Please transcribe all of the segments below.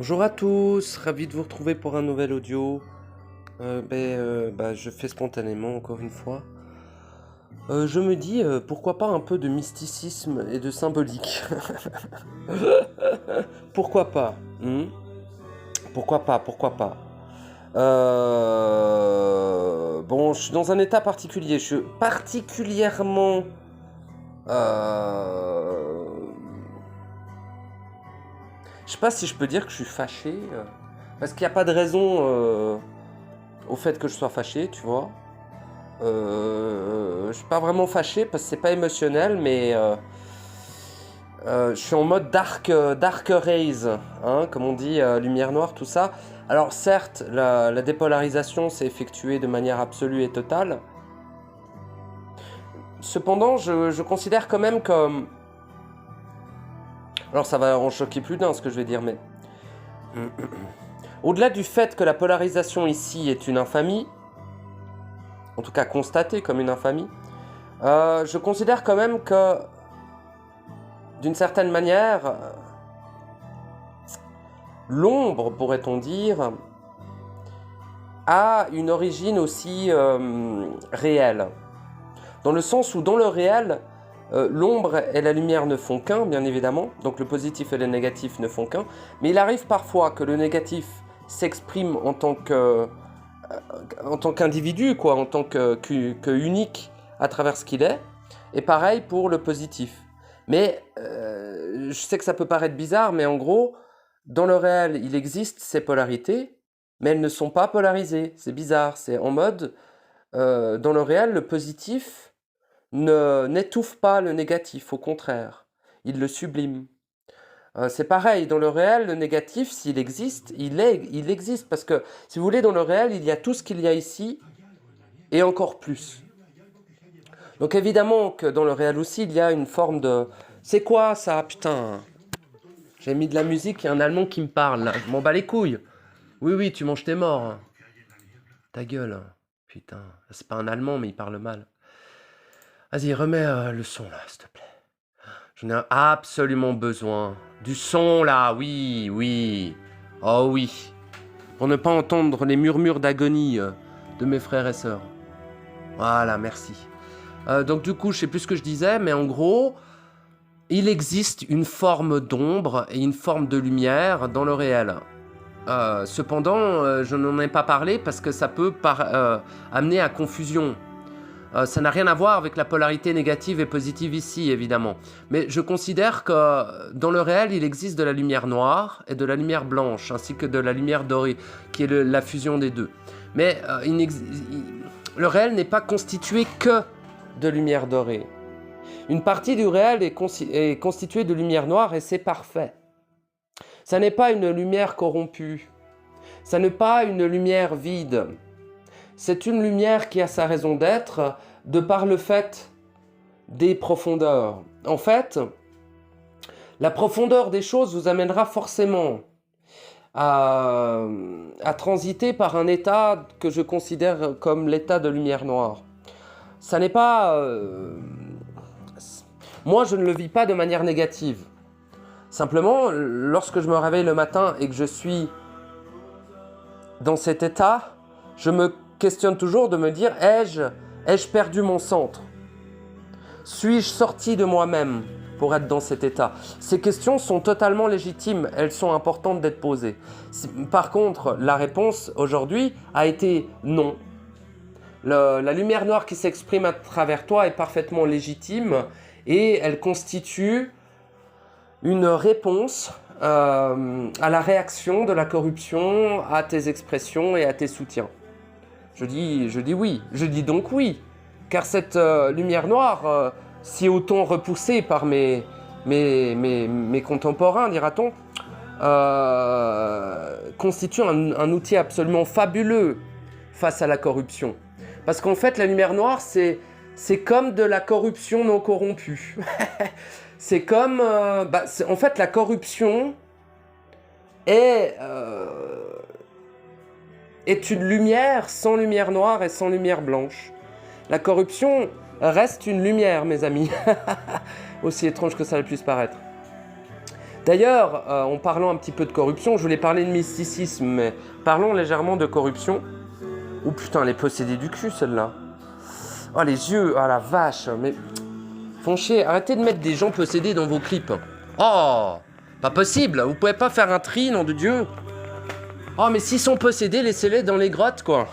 Bonjour à tous, ravi de vous retrouver pour un nouvel audio. Je fais spontanément encore une fois. Je me dis, pourquoi pas un peu de mysticisme et de symbolique. Pourquoi pas, Pourquoi pas, pourquoi pas. Bon, je suis dans un état particulier. Je suis particulièrement... Je sais pas si je peux dire que je suis fâché, parce qu'il n'y a pas de raison au fait que je sois fâché, tu vois. Je suis pas vraiment fâché parce que c'est pas émotionnel, mais je suis en mode dark rays, hein, comme on dit, lumière noire, tout ça. Alors certes, la dépolarisation s'est effectuée de manière absolue et totale. Cependant, je considère quand même comme... Alors ça va en choquer plus d'un ce que je vais dire, mais... Au-delà du fait que la polarisation ici est une infamie, en tout cas constatée comme une infamie, je considère quand même que, d'une certaine manière, l'ombre, pourrait-on dire, a une origine aussi réelle. Dans le sens où, dans le réel, l'ombre et la lumière ne font qu'un, bien évidemment, donc le positif et le négatif ne font qu'un, mais il arrive parfois que le négatif s'exprime en tant qu'individu, quoi, en tant que unique à travers ce qu'il est, et pareil pour le positif. Mais je sais que ça peut paraître bizarre, mais en gros, dans le réel, il existe ces polarités, mais elles ne sont pas polarisées. C'est bizarre, c'est en mode, dans le réel, le positif n'étouffe pas le négatif, au contraire, il le sublime. C'est pareil, dans le réel, le négatif, s'il existe, il existe, parce que, si vous voulez, dans le réel, il y a tout ce qu'il y a ici, et encore plus. Donc évidemment que dans le réel aussi, il y a une forme de... C'est quoi ça, putain? J'ai mis de la musique, il y a un Allemand qui me parle, là. Je m'en bats les couilles. Oui, tu manges tes morts. Ta gueule. Putain, c'est pas un Allemand, mais il parle mal. Vas-y, remets le son, là, s'il te plaît. J'en ai absolument besoin. Du son, là, oui. Oh oui. Pour ne pas entendre les murmures d'agonie de mes frères et sœurs. Voilà, merci. Donc du coup, je sais plus ce que je disais, mais en gros, il existe une forme d'ombre et une forme de lumière dans le réel. Cependant, je n'en ai pas parlé parce que ça peut amener à confusion. Ça n'a rien à voir avec la polarité négative et positive ici, évidemment. Mais je considère que dans le réel, il existe de la lumière noire et de la lumière blanche, ainsi que de la lumière dorée, qui est la fusion des deux. Mais le réel n'est pas constitué que de lumière dorée. Une partie du réel est constituée de lumière noire et c'est parfait. Ça n'est pas une lumière corrompue. Ça n'est pas une lumière vide. C'est une lumière qui a sa raison d'être de par le fait des profondeurs. En fait, la profondeur des choses vous amènera forcément à transiter par un état que je considère comme l'état de lumière noire. Ça n'est pas... Moi, je ne le vis pas de manière négative. Simplement, lorsque je me réveille le matin et que je suis dans cet état, je me questionne toujours de me dire, ai-je perdu mon centre? Suis-je sorti de moi-même pour être dans cet état? Ces questions sont totalement légitimes, elles sont importantes d'être posées. Par contre, la réponse aujourd'hui a été non. La lumière noire qui s'exprime à travers toi est parfaitement légitime et elle constitue une réponse à la réaction de la corruption à tes expressions et à tes soutiens. Je dis oui, je dis donc oui, car cette lumière noire, si autant repoussée par mes contemporains, dira-t-on, constitue un outil absolument fabuleux face à la corruption. Parce qu'en fait, la lumière noire, c'est comme de la corruption non corrompue. C'est comme... en fait, la corruption est une lumière sans lumière noire et sans lumière blanche. La corruption reste une lumière, mes amis. Aussi étrange que ça puisse paraître. D'ailleurs, en parlant un petit peu de corruption, je voulais parler de mysticisme, mais parlons légèrement de corruption. Oh putain, elle est possédée du cul, celle-là. Oh, les yeux, oh la vache, mais... Font chier, arrêtez de mettre des gens possédés dans vos clips. Oh, pas possible, vous pouvez pas faire un tri, nom de Dieu. Oh, mais s'ils sont possédés, laissez-les dans les grottes, quoi.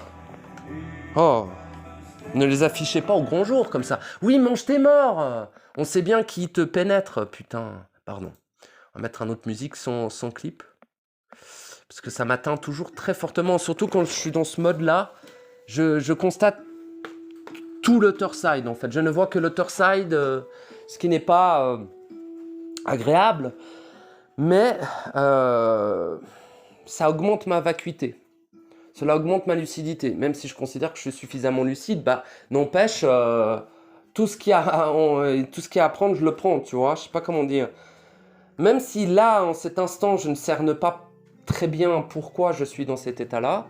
Oh, ne les affichez pas au grand jour, comme ça. Oui, mange tes morts. On sait bien qui te pénètre, putain. Pardon. On va mettre un autre musique, son clip. Parce que ça m'atteint toujours très fortement, surtout quand je suis dans ce mode-là. Je constate tout l'Otherside, en fait. Je ne vois que l'Otherside, ce qui n'est pas agréable, mais ça augmente ma vacuité. Cela augmente ma lucidité. Même si je considère que je suis suffisamment lucide, bah, n'empêche, tout ce qu'il y a à apprendre, je le prends, tu vois. Je sais pas comment dire. Même si là, en cet instant, je ne cerne pas très bien pourquoi je suis dans cet état-là,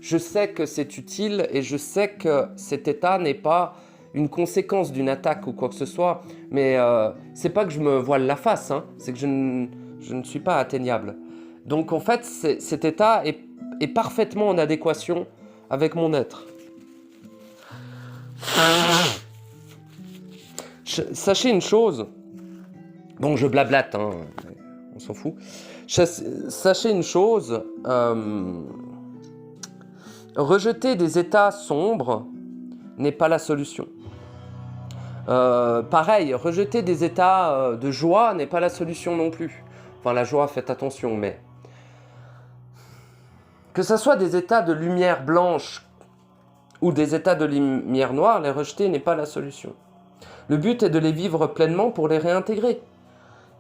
je sais que c'est utile et je sais que cet état n'est pas une conséquence d'une attaque ou quoi que ce soit. Mais c'est pas que je me voile la face, hein, c'est que je ne suis pas atteignable. Donc en fait, cet état est parfaitement en adéquation avec mon être. Sachez une chose, bon je blablate, hein, on s'en fout. Sachez une chose, rejeter des états sombres n'est pas la solution. Pareil, rejeter des états de joie n'est pas la solution non plus. Enfin, la joie, faites attention, mais... Que ce soit des états de lumière blanche ou des états de lumière noire, les rejeter n'est pas la solution. Le but est de les vivre pleinement pour les réintégrer.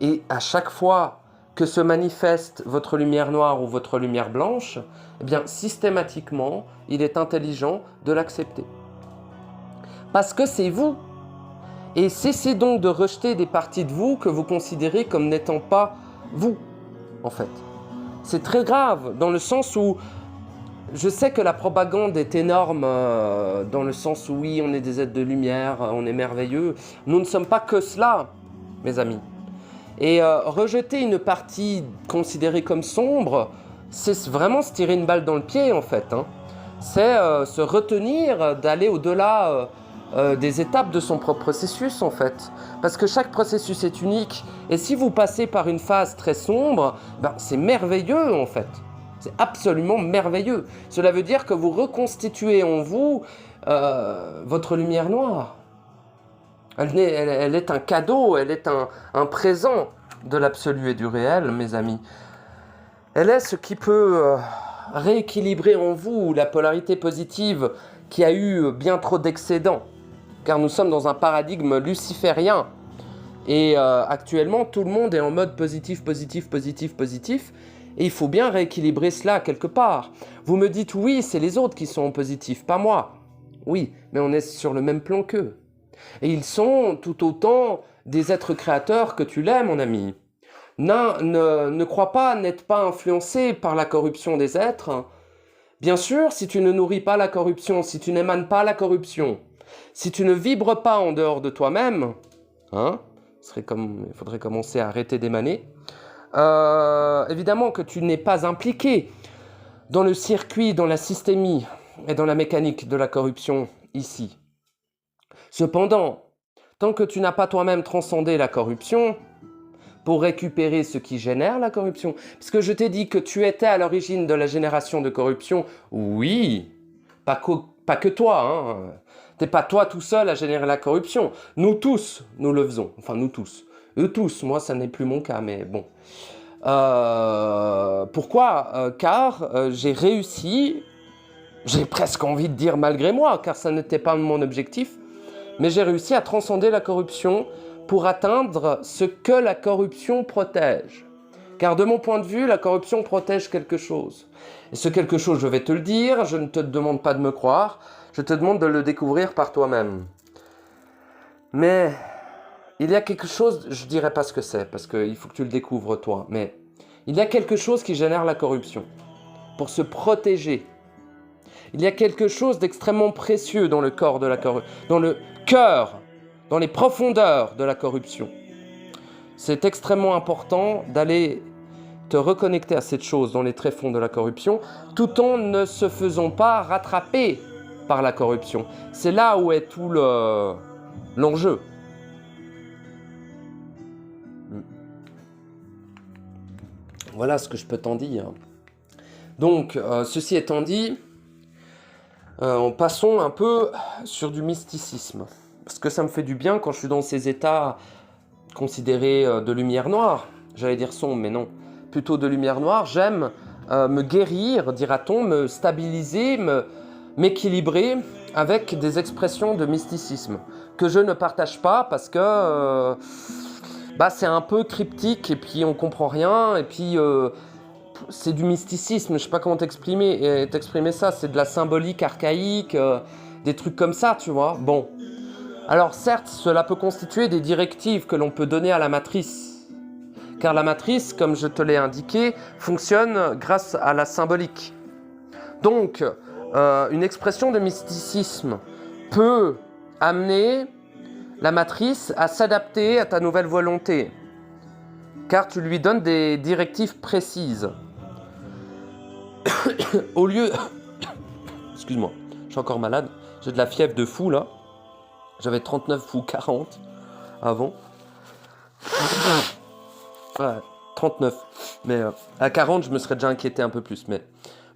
Et à chaque fois que se manifeste votre lumière noire ou votre lumière blanche, eh bien, systématiquement, il est intelligent de l'accepter. Parce que c'est vous. Et cessez donc de rejeter des parties de vous que vous considérez comme n'étant pas vous, en fait. C'est très grave, dans le sens où je sais que la propagande est énorme, dans le sens où oui, on est des êtres de lumière, on est merveilleux. Nous ne sommes pas que cela, mes amis. Et rejeter une partie considérée comme sombre, c'est vraiment se tirer une balle dans le pied, en fait. Hein. C'est se retenir d'aller au-delà des étapes de son propre processus, en fait. Parce que chaque processus est unique. Et si vous passez par une phase très sombre, ben, c'est merveilleux, en fait. C'est absolument merveilleux. Cela veut dire que vous reconstituez en vous votre lumière noire. Elle est un cadeau, elle est un présent de l'absolu et du réel, mes amis. Elle est ce qui peut rééquilibrer en vous la polarité positive qui a eu bien trop d'excédents. Car nous sommes dans un paradigme luciférien. Et actuellement, tout le monde est en mode positif, positif, positif, positif. Et il faut bien rééquilibrer cela quelque part. Vous me dites, oui, c'est les autres qui sont en positif, pas moi. Oui, mais on est sur le même plan qu'eux. Et ils sont tout autant des êtres créateurs que tu l'es, mon ami. Ne crois pas n'être pas influencé par la corruption des êtres. Bien sûr, si tu ne nourris pas la corruption, si tu n'émanes pas la corruption, si tu ne vibres pas en dehors de toi-même, hein, il faudrait commencer à arrêter d'émaner, évidemment que tu n'es pas impliqué dans le circuit, dans la systémie et dans la mécanique de la corruption ici. Cependant, tant que tu n'as pas toi-même transcendé la corruption, pour récupérer ce qui génère la corruption, parce que je t'ai dit que tu étais à l'origine de la génération de corruption, oui, pas que toi, hein. T'es pas toi tout seul à générer la corruption, nous tous, nous le faisons, enfin nous tous, eux tous, moi ça n'est plus mon cas, mais bon. Pourquoi car j'ai réussi, j'ai presque envie de dire malgré moi, car ça n'était pas mon objectif, mais j'ai réussi à transcender la corruption pour atteindre ce que la corruption protège. Car de mon point de vue, la corruption protège quelque chose. Et ce quelque chose, je vais te le dire, je ne te demande pas de me croire, je te demande de le découvrir par toi-même. Mais il y a quelque chose, je ne dirai pas ce que c'est, parce qu'il faut que tu le découvres toi, mais il y a quelque chose qui génère la corruption, pour se protéger. Il y a quelque chose d'extrêmement précieux dans le dans le cœur, dans les profondeurs de la corruption. C'est extrêmement important d'aller te reconnecter à cette chose dans les tréfonds de la corruption, tout en ne se faisant pas rattraper par la corruption. C'est là où est tout l'enjeu. Voilà ce que je peux t'en dire. Donc, ceci étant dit, passons un peu sur du mysticisme. Parce que ça me fait du bien quand je suis dans ces états considérés de lumière noire. J'allais dire sombre, mais non. Plutôt de lumière noire. J'aime me guérir, dira-t-on, me stabiliser, m'équilibrer avec des expressions de mysticisme que je ne partage pas parce que c'est un peu cryptique et puis on comprend rien et puis c'est du mysticisme, je sais pas comment t'exprimer ça, c'est de la symbolique archaïque, des trucs comme ça, tu vois. Bon, alors certes, cela peut constituer des directives que l'on peut donner à la matrice, car la matrice, comme je te l'ai indiqué, fonctionne grâce à la symbolique. Donc, une expression de mysticisme peut amener la matrice à s'adapter à ta nouvelle volonté, car tu lui donnes des directives précises. Au lieu... Excuse-moi, je suis encore malade, j'ai de la fièvre de fou là. J'avais 39 ou 40 avant. Ouais, 39. Mais à 40, je me serais déjà inquiété un peu plus. Mais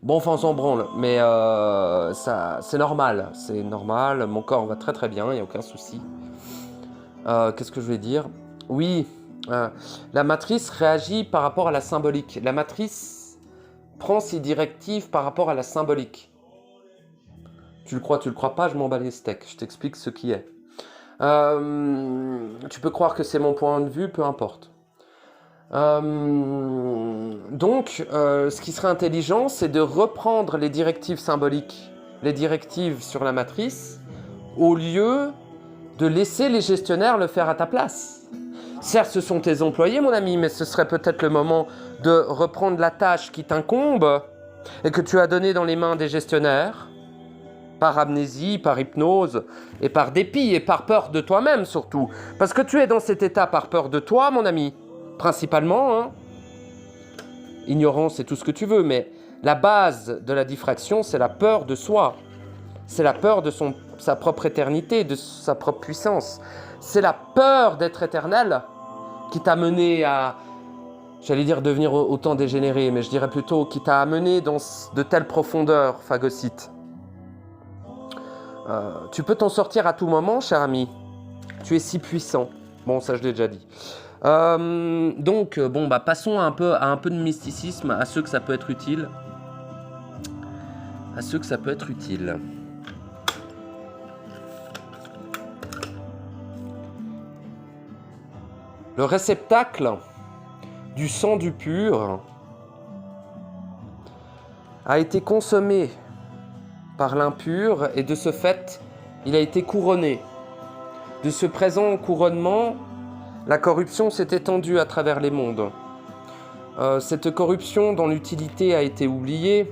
bon, enfin, on s'en branle. Mais ça, c'est normal. C'est normal. Mon corps va très très bien. Il n'y a aucun souci. Qu'est-ce que je vais dire? Oui, la matrice réagit par rapport à la symbolique. La matrice prend ses directives par rapport à la symbolique. Tu le crois pas, je m'en bats les steaks. Je t'explique ce qui est. Tu peux croire que c'est mon point de vue, peu importe. Donc, ce qui serait intelligent, c'est de reprendre les directives symboliques, les directives sur la matrice, au lieu de laisser les gestionnaires le faire à ta place. Certes, ce sont tes employés, mon ami, mais ce serait peut-être le moment de reprendre la tâche qui t'incombe et que tu as donnée dans les mains des gestionnaires, par amnésie, par hypnose, et par dépit, et par peur de toi-même surtout. Parce que tu es dans cet état par peur de toi, mon ami, principalement. Hein. Ignorance et tout ce que tu veux, mais la base de la diffraction, c'est la peur de soi. C'est la peur de sa propre éternité, de sa propre puissance. C'est la peur d'être éternel qui t'a mené à, j'allais dire devenir autant dégénéré, mais je dirais plutôt qui t'a amené dans de telles profondeurs, phagocytes. Tu peux t'en sortir à tout moment, cher ami. Tu es si puissant. Bon, ça je l'ai déjà dit. Donc, passons à un peu de mysticisme, à ceux que ça peut être utile. À ceux que ça peut être utile. Le réceptacle du sang du pur a été consommé par l'impur et de ce fait, il a été couronné. De ce présent couronnement, la corruption s'est étendue à travers les mondes. Cette corruption dont l'utilité a été oubliée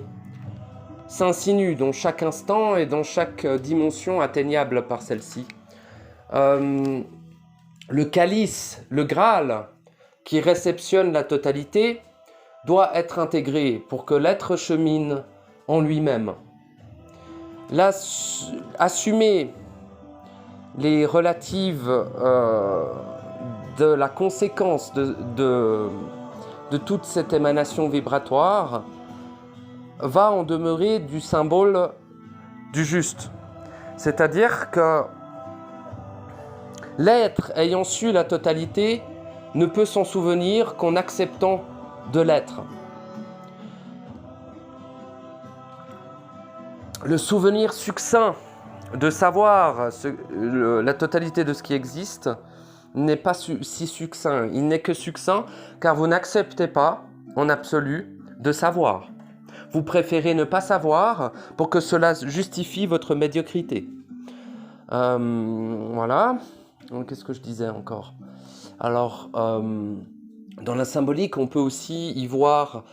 s'insinue dans chaque instant et dans chaque dimension atteignable par celle-ci. Le calice, le Graal, qui réceptionne la totalité, doit être intégré pour que l'être chemine en lui-même. Assumer les relatives de la conséquence de toute cette émanation vibratoire va en demeurer du symbole du juste. C'est-à-dire que l'être ayant su la totalité ne peut s'en souvenir qu'en acceptant de l'être. Le souvenir succinct de savoir la totalité de ce qui existe n'est pas si succinct. Il n'est que succinct car vous n'acceptez pas, en absolu, de savoir. Vous préférez ne pas savoir pour que cela justifie votre médiocrité. Voilà. Qu'est-ce que je disais encore? Alors, dans la symbolique, on peut aussi y voir,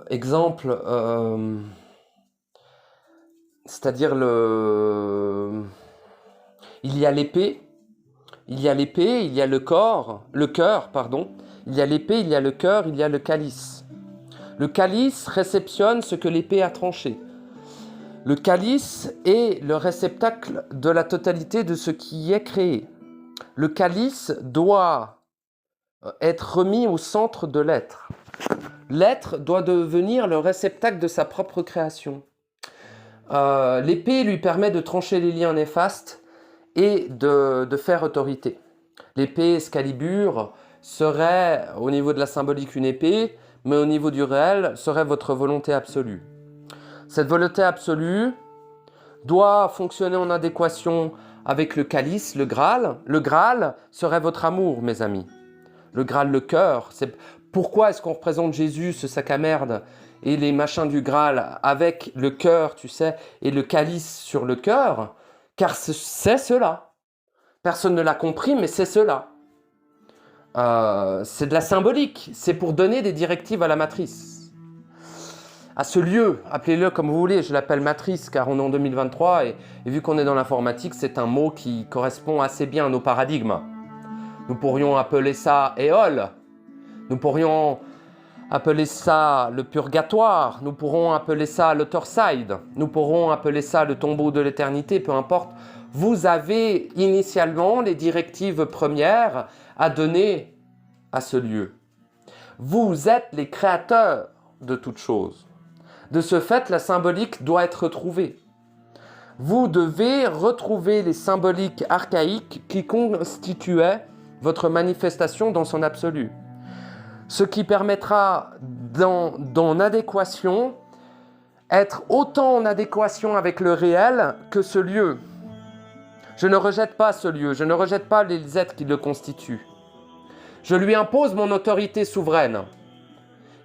exemple... c'est-à-dire il y a l'épée, il y a l'épée, il y a le cœur, pardon. Il y a l'épée, il y a le cœur, il y a le calice. Le calice réceptionne ce que l'épée a tranché. Le calice est le réceptacle de la totalité de ce qui est créé. Le calice doit être remis au centre de l'être. L'être doit devenir le réceptacle de sa propre création. L'épée lui permet de trancher les liens néfastes et de faire autorité. L'épée Excalibur serait, au niveau de la symbolique, une épée, mais au niveau du réel, serait votre volonté absolue. Cette volonté absolue doit fonctionner en adéquation avec le calice, le Graal. Le Graal serait votre amour, mes amis. Le Graal, le cœur. Pourquoi est-ce qu'on représente Jésus, ce sac à merde, et les machins du Graal avec le cœur, tu sais, et le calice sur le cœur? Car c'est cela. Personne ne l'a compris, mais c'est cela. C'est de la symbolique. C'est pour donner des directives à la matrice. À ce lieu, appelez-le comme vous voulez, je l'appelle matrice car on est en 2023 et vu qu'on est dans l'informatique, c'est un mot qui correspond assez bien à nos paradigmes. Nous pourrions appeler ça éole, nous pourrions appeler ça le purgatoire, nous pourrons appeler ça l'Otherside, nous pourrons appeler ça le tombeau de l'éternité, peu importe. Vous avez initialement les directives premières à donner à ce lieu. Vous êtes les créateurs de toutes choses. De ce fait, la symbolique doit être retrouvée. Vous devez retrouver les symboliques archaïques qui constituaient votre manifestation dans son absolu. Ce qui permettra d'en adéquation, être autant en adéquation avec le réel que ce lieu. Je ne rejette pas ce lieu, je ne rejette pas les êtres qui le constituent. Je lui impose mon autorité souveraine.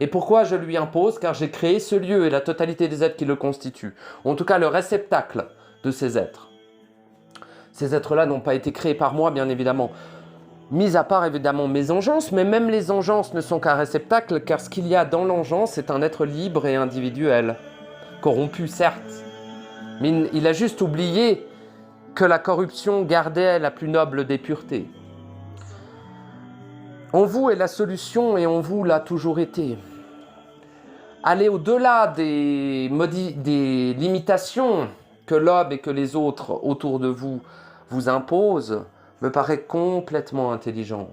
Et pourquoi je lui impose? Car j'ai créé ce lieu et la totalité des êtres qui le constituent. En tout cas, le réceptacle de ces êtres. Ces êtres-là n'ont pas été créés par moi, bien évidemment. Mis à part, évidemment, mes engences, mais même les engences ne sont qu'un réceptacle, car ce qu'il y a dans l'engeance est un être libre et individuel. Corrompu, certes. Mais il a juste oublié que la corruption gardait la plus noble des puretés. En vous est la solution et en vous l'a toujours été. Aller au-delà des limitations que l'homme et que les autres autour de vous imposent me paraît complètement intelligent.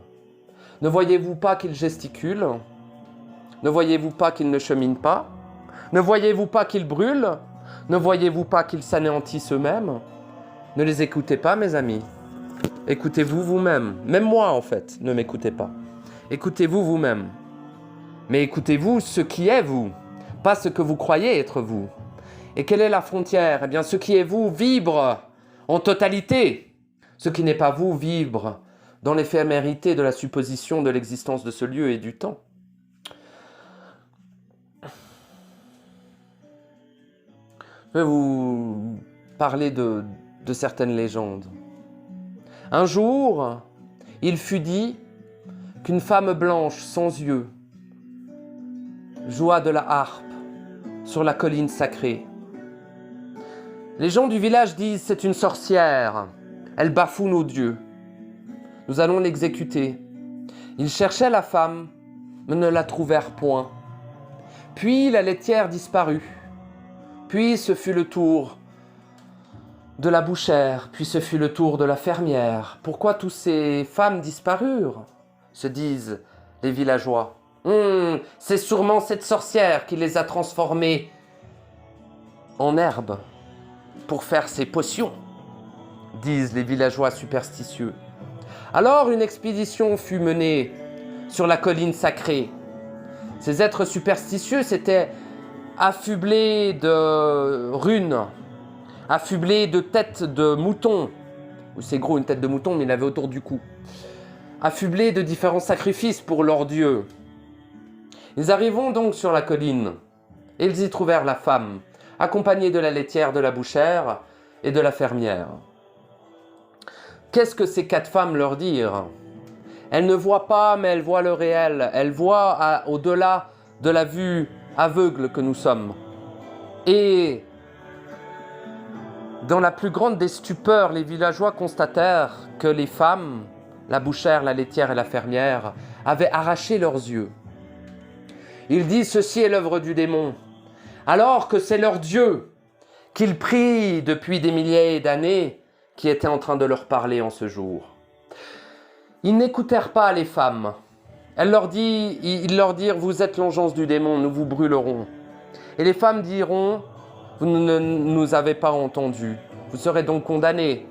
Ne voyez-vous pas qu'ils gesticulent? Ne voyez-vous pas qu'ils ne cheminent pas? Ne voyez-vous pas qu'ils brûlent? Ne voyez-vous pas qu'ils s'anéantissent eux-mêmes? Ne les écoutez pas, mes amis. Écoutez-vous vous-même. Même moi, en fait, ne m'écoutez pas. Écoutez-vous vous-même. Mais écoutez-vous ce qui est vous, pas ce que vous croyez être vous. Et quelle est la frontière? Eh bien, ce qui est vous vibre en totalité. Ce qui n'est pas vous vibre dans l'éphémérité de la supposition de l'existence de ce lieu et du temps. Je vais vous parler de certaines légendes. Un jour, il fut dit qu'une femme blanche sans yeux joua de la harpe sur la colline sacrée. Les gens du village disent « c'est une sorcière, elle bafoue nos dieux. Nous allons l'exécuter. » Ils cherchaient la femme, mais ne la trouvèrent point. Puis la laitière disparut. Puis ce fut le tour de la bouchère, puis ce fut le tour de la fermière. Pourquoi toutes ces femmes disparurent? Se disent les villageois. C'est sûrement cette sorcière qui les a transformées en herbe pour faire ses potions, disent les villageois superstitieux. Alors une expédition fut menée sur la colline sacrée. Ces êtres superstitieux s'étaient affublés de runes, affublés de têtes de moutons. C'est gros une tête de mouton, mais il avait autour du cou. Affublés de différents sacrifices pour leurs dieux. Ils arrivèrent donc sur la colline, et ils y trouvèrent la femme, accompagnée de la laitière, de la bouchère et de la fermière. Qu'est-ce que ces quatre femmes leur dirent? Elles ne voient pas, mais elles voient le réel. Elles voient au-delà de la vue aveugle que nous sommes. Et dans la plus grande des stupeurs, les villageois constatèrent que les femmes la bouchère, la laitière et la fermière, avaient arraché leurs yeux. Ils disent « Ceci est l'œuvre du démon », alors que c'est leur Dieu qu'ils prient depuis des milliers d'années qui était en train de leur parler en ce jour. Ils n'écoutèrent pas les femmes. Ils leur dirent « Vous êtes l'engeance du démon, nous vous brûlerons ». Et les femmes diront « Vous ne nous avez pas entendus, vous serez donc condamnés ».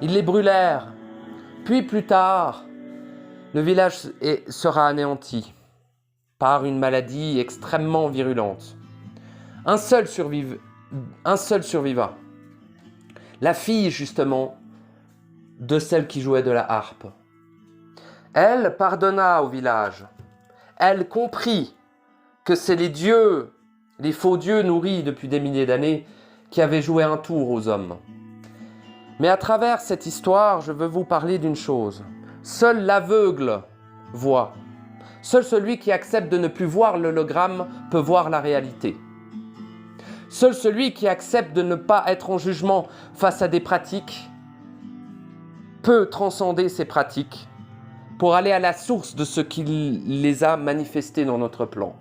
Ils les brûlèrent. Puis plus tard, le village sera anéanti par une maladie extrêmement virulente. Un seul survivra. La fille, justement, de celle qui jouait de la harpe. Elle pardonna au village. Elle comprit que c'est les dieux, les faux dieux nourris depuis des milliers d'années, qui avaient joué un tour aux hommes. Mais à travers cette histoire, je veux vous parler d'une chose. Seul l'aveugle voit. Seul celui qui accepte de ne plus voir l'hologramme peut voir la réalité. Seul celui qui accepte de ne pas être en jugement face à des pratiques peut transcender ces pratiques pour aller à la source de ce qui les a manifestés dans notre plan.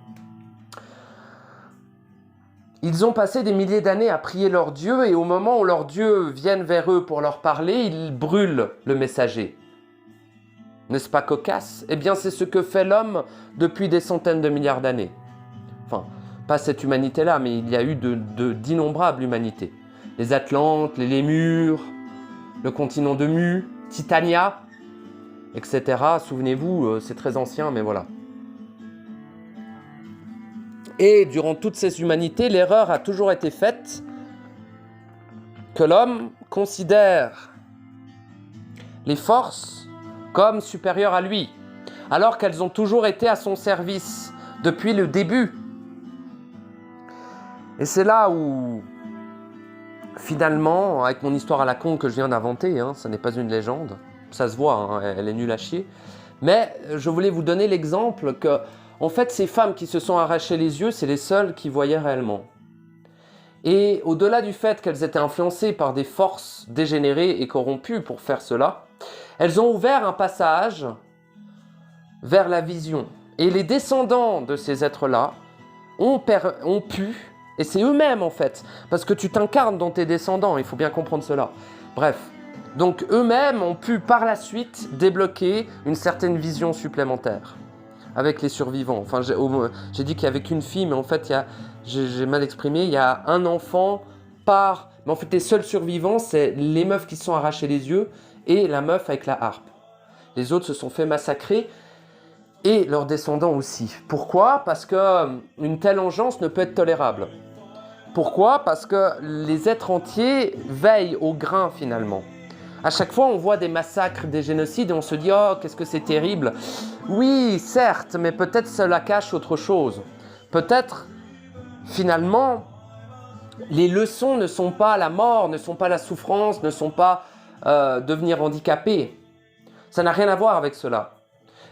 Ils ont passé des milliers d'années à prier leur Dieu et au moment où leurs dieux viennent vers eux pour leur parler, ils brûlent le messager. N'est-ce pas cocasse? Eh bien, c'est ce que fait l'homme depuis des centaines de milliards d'années. Enfin, pas cette humanité-là, mais il y a eu d'innombrables humanités. Les Atlantes, les Lémures, le continent de Mu, Titania, etc. Souvenez-vous, c'est très ancien, mais voilà. Et durant toutes ces humanités, l'erreur a toujours été faite que l'homme considère les forces comme supérieures à lui, alors qu'elles ont toujours été à son service depuis le début. Et c'est là où, finalement, avec mon histoire à la con que je viens d'inventer, ça n'est pas une légende, ça se voit, elle est nulle à chier, mais je voulais vous donner l'exemple que en fait, ces femmes qui se sont arrachées les yeux, c'est les seules qui voyaient réellement. Et au-delà du fait qu'elles étaient influencées par des forces dégénérées et corrompues pour faire cela, elles ont ouvert un passage vers la vision. Et les descendants de ces êtres-là ont pu, et c'est eux-mêmes en fait, parce que tu t'incarnes dans tes descendants, il faut bien comprendre cela. Bref, donc eux-mêmes ont pu par la suite débloquer une certaine vision supplémentaire avec les survivants. Enfin, j'ai dit qu'il n'y avait qu'une fille, mais en fait, j'ai mal exprimé, il y a un enfant par... Mais en fait, les seuls survivants, c'est les meufs qui se sont arrachés les yeux et la meuf avec la harpe. Les autres se sont fait massacrer et leurs descendants aussi. Pourquoi? Parce qu'une telle engeance ne peut être tolérable. Pourquoi? Parce que les êtres entiers veillent au grain finalement. À chaque fois, on voit des massacres, des génocides et on se dit « Oh, qu'est-ce que c'est terrible !» Oui, certes, mais peut-être cela cache autre chose. Peut-être, finalement, les leçons ne sont pas la mort, ne sont pas la souffrance, ne sont pas devenir handicapé. Ça n'a rien à voir avec cela.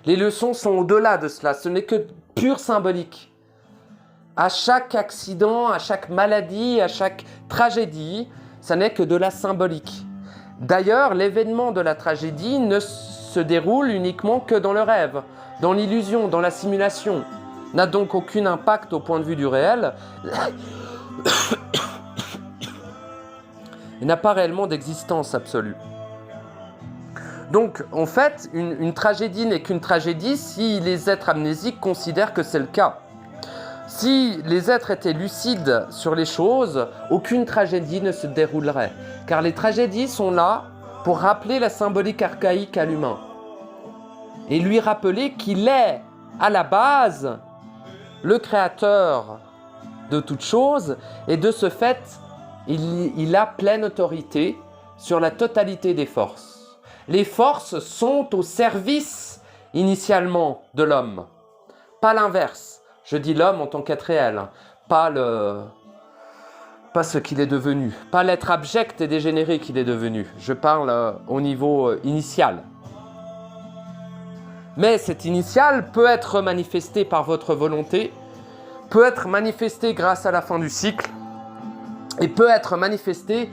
Les leçons sont au-delà de cela, ce n'est que pure symbolique. À chaque accident, à chaque maladie, à chaque tragédie, ça n'est que de la symbolique. D'ailleurs, l'événement de la tragédie ne se déroule uniquement que dans le rêve, dans l'illusion, dans la simulation. N'a donc aucun impact au point de vue du réel. Il n'a pas réellement d'existence absolue. Donc, en fait, une tragédie n'est qu'une tragédie si les êtres amnésiques considèrent que c'est le cas. Si les êtres étaient lucides sur les choses, aucune tragédie ne se déroulerait. Car les tragédies sont là pour rappeler la symbolique archaïque à l'humain. Et lui rappeler qu'il est, à la base, le créateur de toute chose. Et de ce fait, il a pleine autorité sur la totalité des forces. Les forces sont au service, initialement, de l'homme. Pas l'inverse. Je dis l'homme en tant qu'être réel, pas ce qu'il est devenu, pas l'être abject et dégénéré qu'il est devenu. Je parle au niveau initial. Mais cet initial peut être manifesté par votre volonté, peut être manifesté grâce à la fin du cycle, et peut être manifesté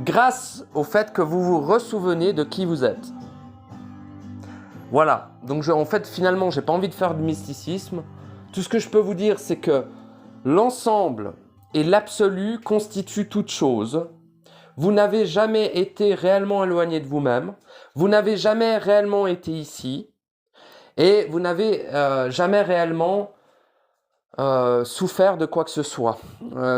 grâce au fait que vous vous ressouvenez de qui vous êtes. Voilà, donc en fait, finalement, j'ai pas envie de faire de mysticisme. Tout ce que je peux vous dire, c'est que l'ensemble et l'absolu constituent toute chose. Vous n'avez jamais été réellement éloigné de vous-même. Vous n'avez jamais réellement été ici. Et vous n'avez jamais réellement souffert de quoi que ce soit.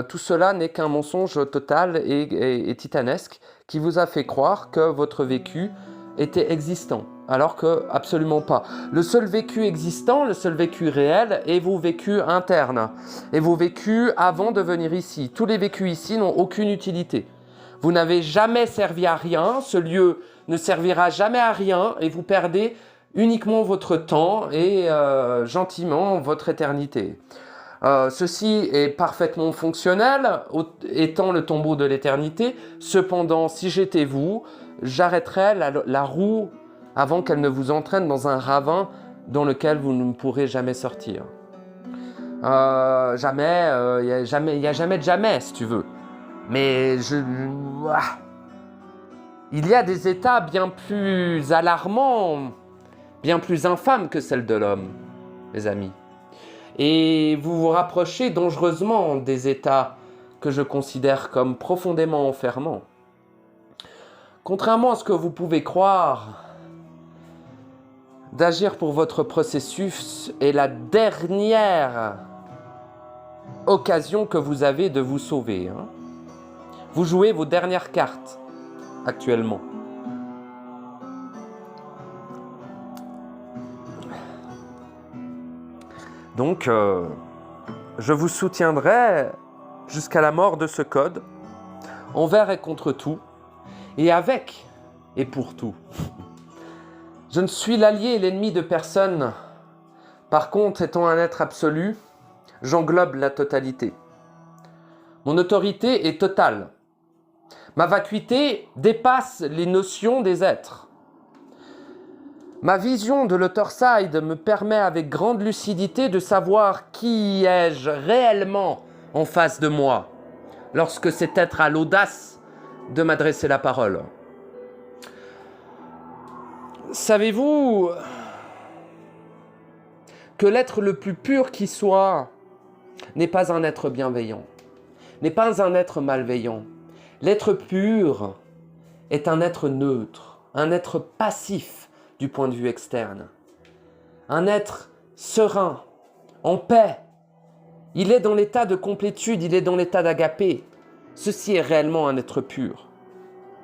Tout cela n'est qu'un mensonge total et titanesque qui vous a fait croire que votre vécu était existant, alors que absolument pas. Le seul vécu existant, le seul vécu réel est vos vécus internes et vos vécus avant de venir ici. Tous les vécus ici n'ont aucune utilité. Vous n'avez jamais servi à rien, ce lieu ne servira jamais à rien et vous perdez uniquement votre temps et gentiment votre éternité. Ceci est parfaitement fonctionnel, étant le tombeau de l'éternité. Cependant, si j'étais vous, j'arrêterais la roue avant qu'elle ne vous entraîne dans un ravin dans lequel vous ne pourrez jamais sortir. Jamais, il n'y a jamais de jamais, si tu veux. Mais il y a des états bien plus alarmants, bien plus infâmes que celle de l'homme, mes amis. Et vous vous rapprochez dangereusement des états que je considère comme profondément enfermants. Contrairement à ce que vous pouvez croire, d'agir pour votre processus est la dernière occasion que vous avez de vous sauver. Hein. Vous jouez vos dernières cartes actuellement. Donc, je vous soutiendrai jusqu'à la mort de ce code, envers et contre tout, et avec et pour tout. Je ne suis l'allié et l'ennemi de personne. Par contre, étant un être absolu, j'englobe la totalité. Mon autorité est totale. Ma vacuité dépasse les notions des êtres. Ma vision de l'Otherside me permet avec grande lucidité de savoir qui ai-je réellement en face de moi lorsque cet être a l'audace de m'adresser la parole. Savez-vous que l'être le plus pur qui soit n'est pas un être bienveillant, n'est pas un être malveillant. L'être pur est un être neutre, un être passif du point de vue externe. Un être serein, en paix. Il est dans l'état de complétude, il est dans l'état d'agapé. Ceci est réellement un être pur.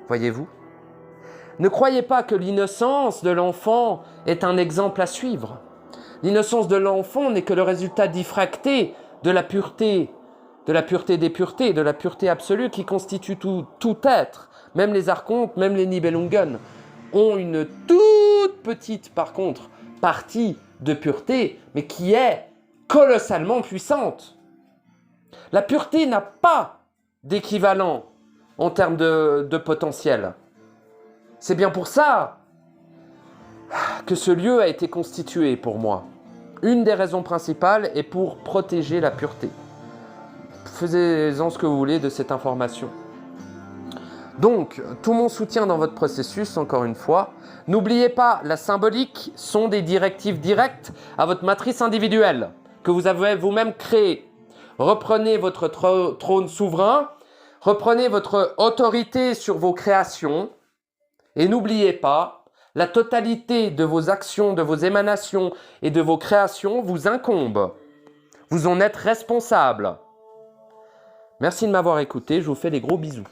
Voyez-vous ? Ne croyez pas que l'innocence de l'enfant est un exemple à suivre. L'innocence de l'enfant n'est que le résultat diffracté de la pureté des puretés, de la pureté absolue qui constitue tout être. Même les archontes, même les Nibelungen ont une toute petite, par contre, partie de pureté, mais qui est colossalement puissante. La pureté n'a pas d'équivalent en termes de potentiel. C'est bien pour ça que ce lieu a été constitué pour moi. Une des raisons principales est pour protéger la pureté. Faites-en ce que vous voulez de cette information. Donc, tout mon soutien dans votre processus, encore une fois. N'oubliez pas, la symbolique sont des directives directes à votre matrice individuelle que vous avez vous-même créée. Reprenez votre trône souverain, reprenez votre autorité sur vos créations et n'oubliez pas, la totalité de vos actions, de vos émanations et de vos créations vous incombe. Vous en êtes responsable. Merci de m'avoir écouté, je vous fais des gros bisous.